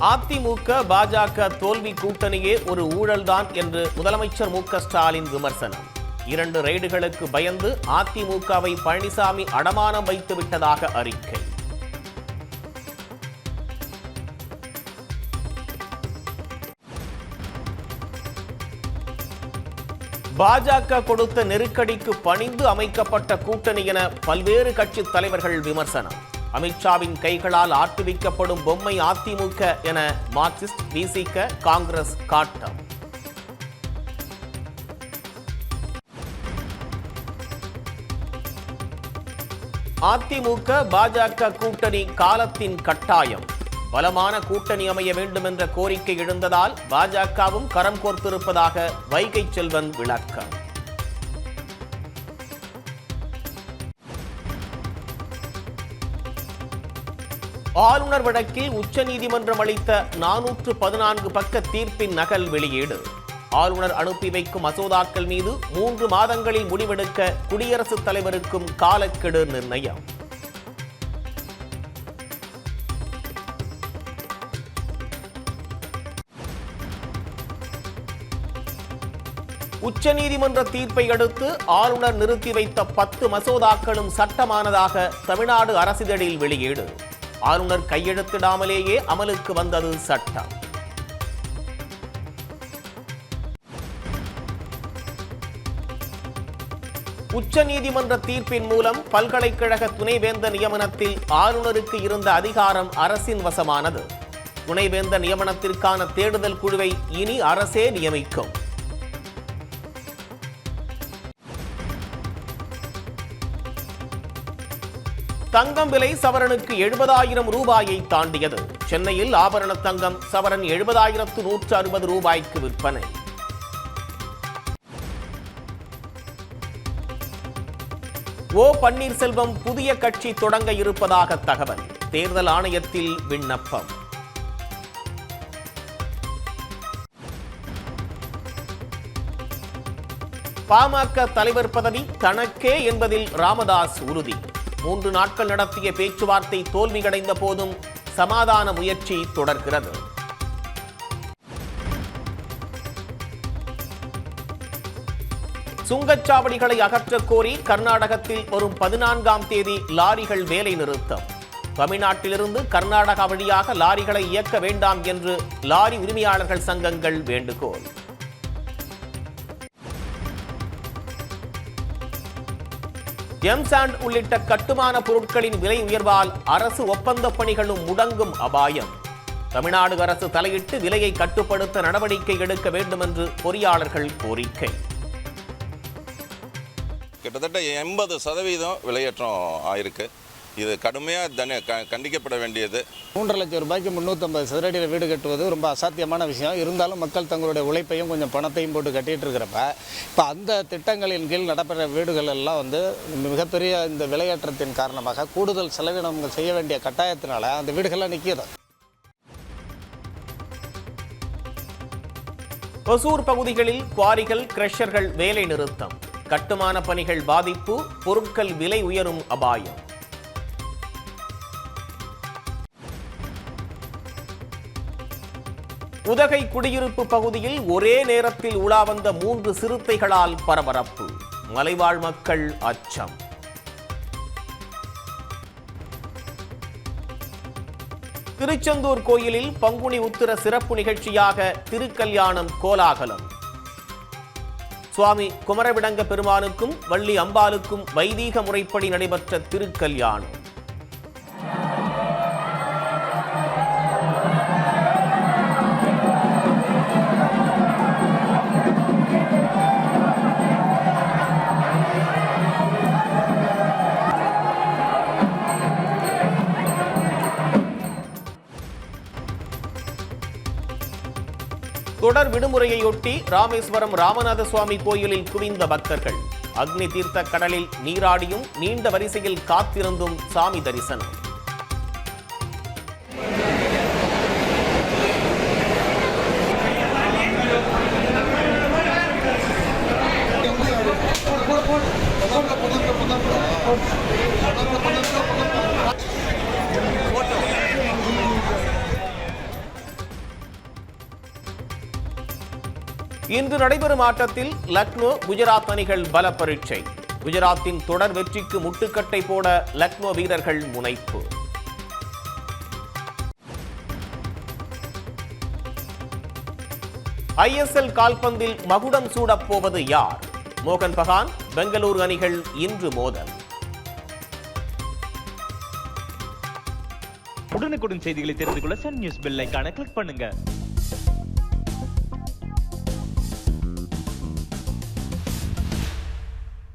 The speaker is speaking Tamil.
அதிமுக பாஜக தோல்வி கூட்டணியே ஒரு ஊழல்தான் என்று முதலமைச்சர் மு.க.ஸ்டாலின் விமர்சனம். 2 ரெய்டுகளுக்கு பயந்து அதிமுகவை பழனிசாமி அடமானம் வைத்து விட்டதாக அறிக்கை. பாஜக கொடுத்த நெருக்கடிக்கு பணிந்து அமைக்கப்பட்ட கூட்டணி என பல்வேறு கட்சி தலைவர்கள் விமர்சனம். அமித்ஷாவின் கைகளால் ஆட்டுவிக்கப்படும் பொம்மை அதிமுக என மார்க்சிஸ்ட், விசிக, காங்கிரஸ் காட்டம். அதிமுக பாஜக கூட்டணி காலத்தின் கட்டாயம். பலமான கூட்டணி அமைய வேண்டும் என்ற கோரிக்கை எழுந்ததால் பாஜகவும் கரம் கோர்த்திருப்பதாக வைகை செல்வன் விளக்கம். ஆளுநர் வழக்கில் உச்சநீதிமன்றம் அளித்த 414 பக்க தீர்ப்பின் நகல் வெளியீடு. ஆளுநர் அனுப்பி வைக்கும் மசோதாக்கள் மீது 3 மாதங்களில் முடிவெடுக்க குடியரசுத் தலைவருக்கும் காலக்கெடு நிர்ணயம். உச்சநீதிமன்ற தீர்ப்பை அடுத்து ஆளுநர் நிறுத்தி வைத்த 10 மசோதாக்களும் சட்டமானதாக தமிழ்நாடு அரசிதழில் வெளியீடு. ஆளுநர் கையெழுத்திடாமலேயே அமலுக்கு வந்தது சட்டம். உச்சநீதிமன்ற தீர்ப்பின் மூலம் பல்கலைக்கழக துணைவேந்தர் நியமனத்தில் ஆளுநருக்கு இருந்த அதிகாரம் அரசின் வசமானது. துணைவேந்தர் நியமனத்திற்கான தேடுதல் குழுவை இனி அரசே நியமிக்கும். தங்கம் விலை சவரனுக்கு 70,000 ரூபாயை தாண்டியது. சென்னையில் ஆபரண தங்கம் சவரன் 70,160 ரூபாய்க்கு விற்பனை. ஓ பன்னீர்செல்வம் புதிய கட்சி தொடங்க இருப்பதாக தகவல். தேர்தல் ஆணையத்தில் விண்ணப்பம். பாமக தலைவர் பதவி தனக்கே என்பதில் ராமதாஸ் உறுதி. 3 நாட்கள் நடத்திய பேச்சுவார்த்தை தோல்வியடைந்த போதும் சமாதான முயற்சி தொடர்கிறது. சுங்கச்சாவடிகளை அகற்றக் கோரி கர்நாடகத்தில் வரும் 14ஆம் தேதி லாரிகள் வேலை நிறுத்தம். தமிழ்நாட்டிலிருந்து கர்நாடகா வழியாக லாரிகளை இயக்க வேண்டாம் என்று லாரி உரிமையாளர்கள் சங்கங்கள் வேண்டுகோள். எம்சாண்ட் உள்ளிட்ட கட்டுமான பொருட்களின் விலை உயர்வால் அரசு ஒப்பந்த பணிகளும் முடங்கும் அபாயம். தமிழ்நாடு அரசு தலையிட்டு விலையை கட்டுப்படுத்த நடவடிக்கை எடுக்க வேண்டும் என்று பொறியாளர்கள் கோரிக்கை. கிட்டத்தட்ட 80% விலையேற்றம் ஆயிருக்கு. இது கடுமையாக கண்டிக்கப்பட வேண்டியது. 3,00,000 ரூபாய்க்கு 350 சதுரடியில் வீடு கட்டுவது ரொம்ப அசாத்தியமான விஷயம். இருந்தாலும் மக்கள் தங்களுடைய உழைப்பையும் கொஞ்சம் பணத்தையும் போட்டு கட்டிகிட்டு இருக்கிறப்ப இப்போ அந்த திட்டங்களின் கீழ் நடைபெற வீடுகள் எல்லாம் மிகப்பெரிய இந்த விலையேற்றத்தின் காரணமாக கூடுதல் செலவினங்கள் செய்ய வேண்டிய கட்டாயத்தினால அந்த வீடுகள்லாம் நிற்கிது. ஒசூர் பகுதிகளில் குவாரிகள், கிரஷர்கள் வேலை நிறுத்தம். கட்டுமான பணிகள் பாதிப்பு, பொருட்கள் விலை உயரும் அபாயம். உதகை குடியிருப்பு பகுதியில் ஒரே நேரத்தில் உலா வந்த 3 சிறுத்தைகளால் பரபரப்பு. மலைவாழ் மக்கள் அச்சம். திருச்செந்தூர் கோயிலில் பங்குனி உத்திர சிறப்பு நிகழ்ச்சியாக திருக்கல்யாணம் கோலாகலம். சுவாமி குமரவிடங்க பெருமானுக்கும் வள்ளி அம்பாளுக்கும் வைதீக முறைப்படி நடைபெற்ற திருக்கல்யாணம். தொடர் விடுமுறையொட்டி ராமேஸ்வரம் ராமநாத சுவாமி கோயிலில் குவிந்த பக்தர்கள். அக்னி தீர்த்த கடலில் நீராடியும் நீண்ட வரிசையில் காத்திருந்தும் சாமி தரிசனம். இன்று நடைபெறும் ஆட்டத்தில் லக்னோ குஜராத் அணிகள் பல பரீட்சை. குஜராத்தின் தொடர் வெற்றிக்கு முட்டுக்கட்டை போட லக்னோ வீரர்கள் முனைப்பு. ISL கால்பந்தில் மகுடம் சூடப் போவது யார்? மோகன் பகான், பெங்களூரு அணிகள் இன்று மோதல். உடனுக்குடன் செய்திகளை தெரிந்து கொள்ள சன் நியூஸ் பெல் ஐகானை கிளிக் பண்ணுங்க.